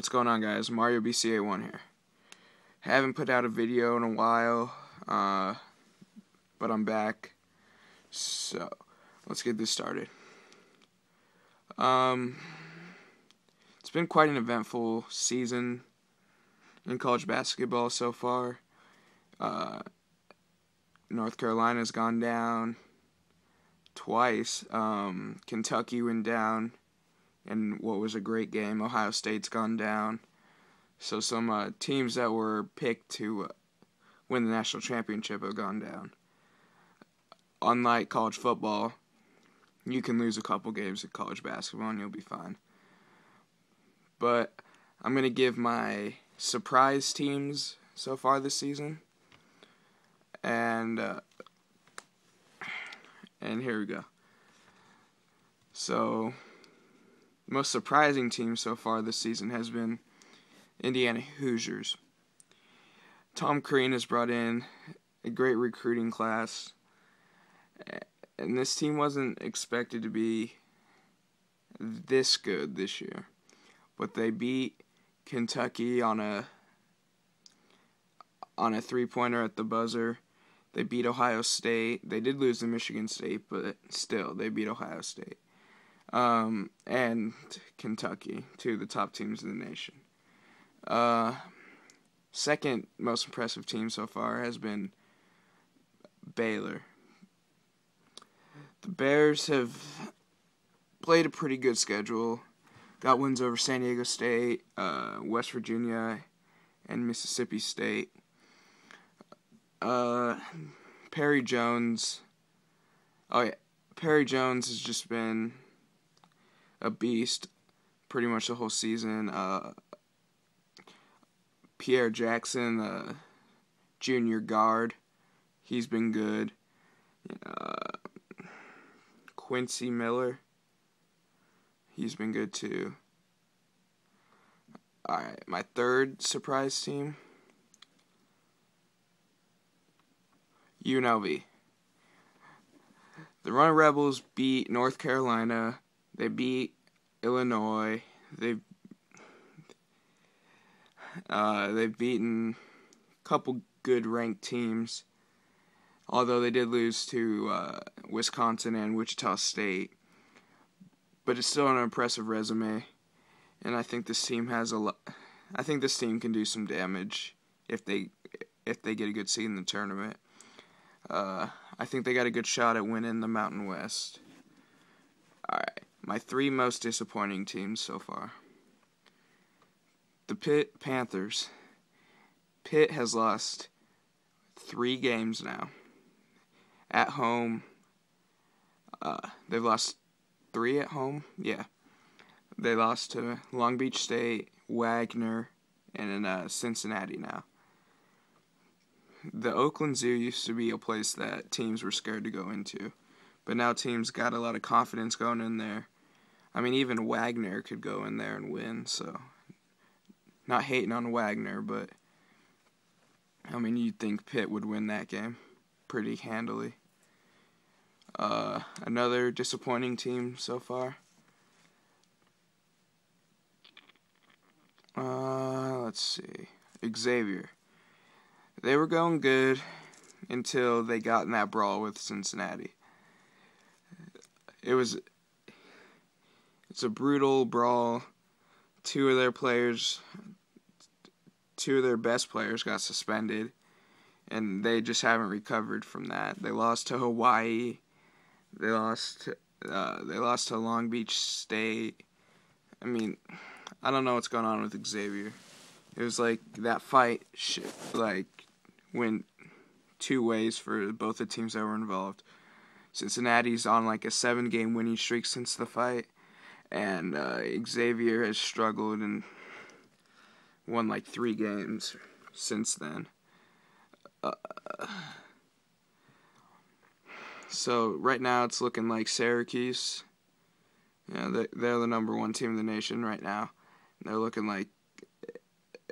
What's going on, guys? Mario BCA1 here. Haven't put out a video in a while, but I'm back. So, let's get this started. It's been quite an eventful season in college basketball so far. North Carolina's gone down twice. Kentucky went down in what was a great game. Ohio State's gone down. So some teams that were picked to win the national championship have gone down. Unlike college football, you can lose a couple games in college basketball and you'll be fine. But I'm going to give my surprise teams so far this season. And here we go. So, the most surprising team so far this season has been Indiana Hoosiers. Tom Crean has brought in a great recruiting class, and this team wasn't expected to be this good this year, but they beat Kentucky on a three-pointer at the buzzer. They beat Ohio State. They did lose to Michigan State, but still, they beat Ohio State. And Kentucky, two of the top teams in the nation. Second most impressive team so far has been Baylor. The Bears have played a pretty good schedule. Got wins over San Diego State, West Virginia, and Mississippi State. Perry Jones. Oh yeah, Perry Jones has just been a beast pretty much the whole season. Pierre Jackson, junior guard, he's been good. Quincy Miller, he's been good too. Alright, my third surprise team, UNLV. The Runnin' Rebels beat North Carolina. They beat Illinois. They've beaten a couple good ranked teams, although they did lose to Wisconsin and Wichita State. But it's still an impressive resume, and I think this team has a lot. I think this team can do some damage if they get a good seed in the tournament. I think they got a good shot at winning the Mountain West. Alright, my three most disappointing teams so far. The Pitt Panthers. Pitt has lost 3 games now. At home, they've lost 3 at home. Yeah, they lost to Long Beach State, Wagner, and in Cincinnati now. The Oakland Zoo used to be a place that teams were scared to go into, but now teams got a lot of confidence going in there. I mean, even Wagner could go in there and win, so not hating on Wagner, but I mean, you'd think Pitt would win that game pretty handily. Another disappointing team so far. Let's see. Xavier. They were going good until they got in that brawl with Cincinnati. It's a brutal brawl. Two of their best players got suspended, and they just haven't recovered from that. They lost to Hawaii. They lost to Long Beach State. I mean, I don't know what's going on with Xavier. It was like that fight went 2 ways for both the teams that were involved. Cincinnati's on like a 7-game winning streak since the fight, and Xavier has struggled and won like 3 games since then. So right now it's looking like Syracuse. Yeah, they're the number 1 team in the nation right now. They're looking like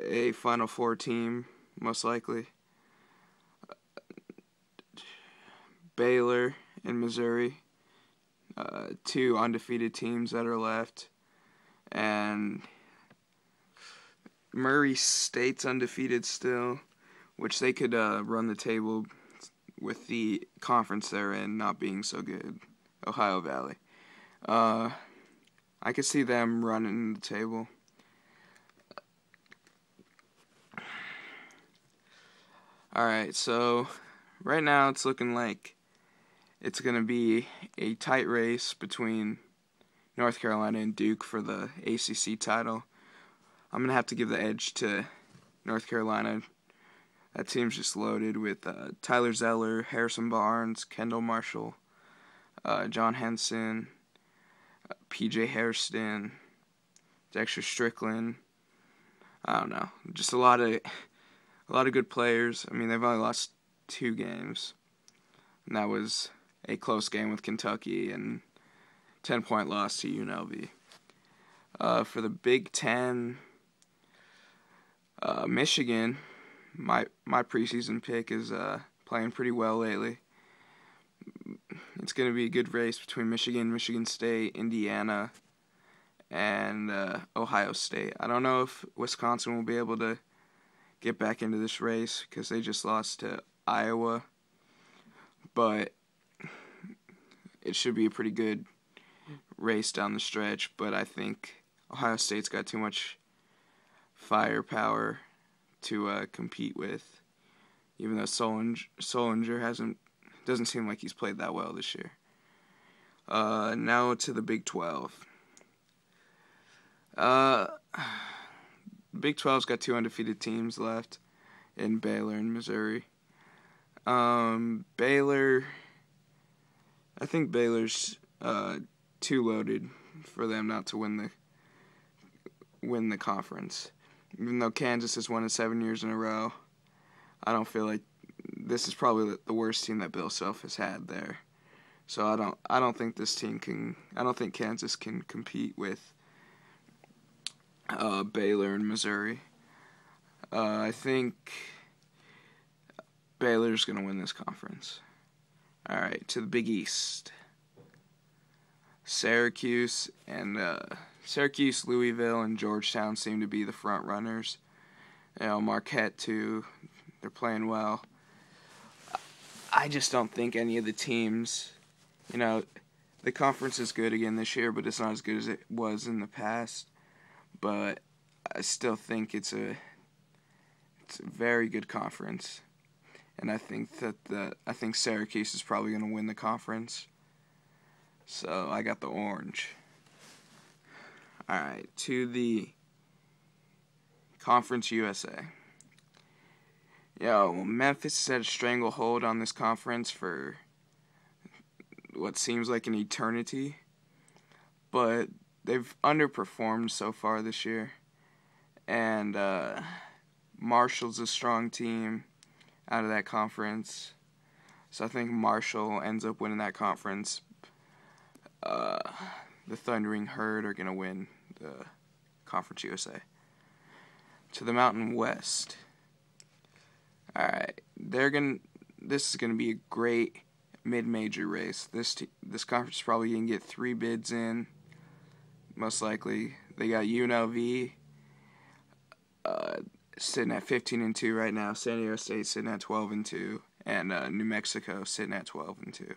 a Final Four team, most likely. Baylor and Missouri, 2 undefeated teams that are left, and Murray State's undefeated still, which they could run the table with the conference they're in not being so good. Ohio Valley. I could see them running the table. Alright, so right now it's looking like it's going to be a tight race between North Carolina and Duke for the ACC title. I'm going to have to give the edge to North Carolina. That team's just loaded with Tyler Zeller, Harrison Barnes, Kendall Marshall, John Henson, P.J. Hairston, Dexter Strickland. I don't know, just a lot of good players. I mean, they've only lost 2 games, and that was a close game with Kentucky and 10-point loss to UNLV. For the Big Ten, Michigan, my preseason pick, is playing pretty well lately. It's going to be a good race between Michigan, Michigan State, Indiana, and Ohio State. I don't know if Wisconsin will be able to get back into this race because they just lost to Iowa, but it should be a pretty good race down the stretch. But I think Ohio State's got too much firepower to compete with, even though Solinger doesn't seem like he's played that well this year. Now to the Big 12. Big 12's got 2 undefeated teams left in Baylor and Missouri. Baylor, I think Baylor's too loaded for them not to win the conference. Even though Kansas has won it 7 years in a row, I don't feel like this is probably the worst team that Bill Self has had there. So I don't think this team can. I don't think Kansas can compete with Baylor and Missouri. I think Baylor's going to win this conference. All right, to the Big East. Syracuse, Louisville, and Georgetown seem to be the front runners. Marquette too. They're playing well. I just don't think any of the teams, the conference is good again this year, but it's not as good as it was in the past. But I still think it's a very good conference, and I think Syracuse is probably going to win the conference. So I got the orange. All right, to the Conference USA. Memphis has had a stranglehold on this conference for what seems like an eternity, but they've underperformed so far this year, and Marshall's a strong team out of that conference, so I think Marshall ends up winning that conference. The Thundering Herd are going to win the Conference USA. To the Mountain West. Alright, this is going to be a great mid-major race. This conference is probably going to get 3 bids in, most likely. They got UNLV sitting at 15-2 right now, San Diego State sitting at 12-2, and New Mexico sitting at 12-2.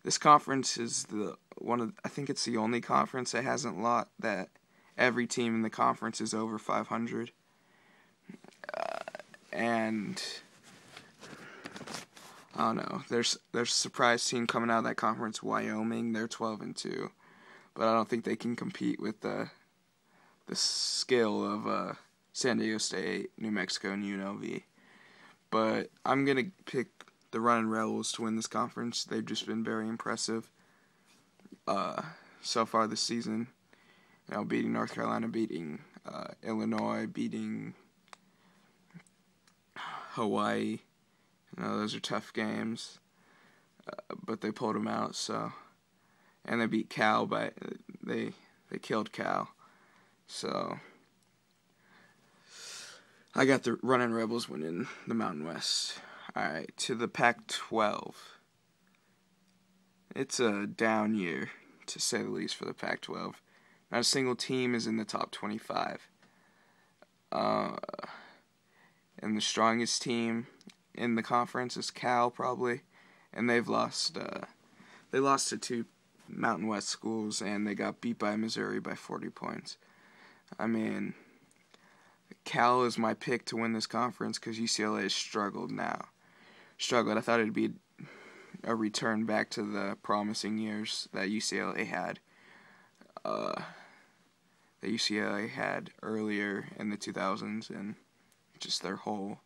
This conference is I think it's the only conference that hasn't lost, that every team in the conference is over 500. And I don't know. There's a surprise team coming out of that conference, Wyoming. They're 12-2, but I don't think they can compete with the skill of San Diego State, New Mexico, and UNLV. But I'm gonna pick the Runnin' Rebels to win this conference. They've just been very impressive so far this season. Beating North Carolina, beating Illinois, beating Hawaii. Those are tough games, but they pulled them out. And they beat Cal, but they killed Cal. So I got the Runnin' Rebels winning the Mountain West. Alright, to the Pac-12. It's a down year, to say the least, for the Pac-12. Not a single team is in the top 25. And the strongest team in the conference is Cal, probably, and they've lost. They lost to 2 Mountain West schools, and they got beat by Missouri by 40 points. I mean, Cal is my pick to win this conference because UCLA has struggled now. I thought it'd be a return back to the promising years that UCLA had. Earlier in the 2000s and just their whole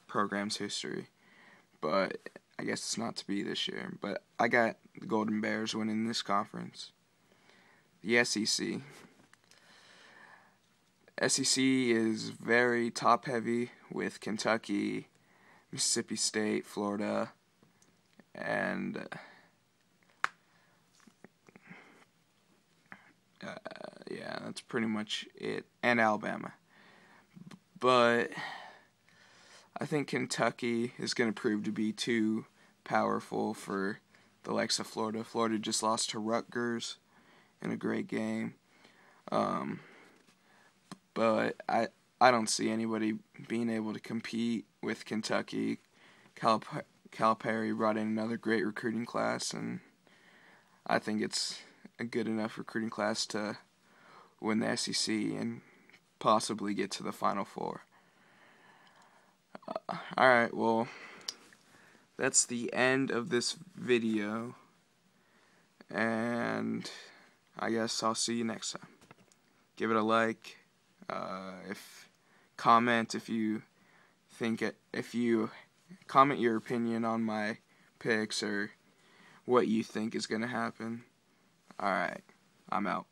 program's history. But I guess it's not to be this year. But I got the Golden Bears winning this conference. The SEC. SEC is very top-heavy with Kentucky, Mississippi State, Florida, and yeah, that's pretty much it. And Alabama. But I think Kentucky is going to prove to be too powerful for the likes of Florida. Florida just lost to Rutgers in a great game. But I don't see anybody being able to compete with Kentucky. Calipari brought in another great recruiting class, and I think it's a good enough recruiting class to win the SEC and possibly get to the Final Four. Alright, well, that's the end of this video, and I guess I'll see you next time. Give it a like, comment if you comment your opinion on my picks or what you think is going to happen. Alright, I'm out.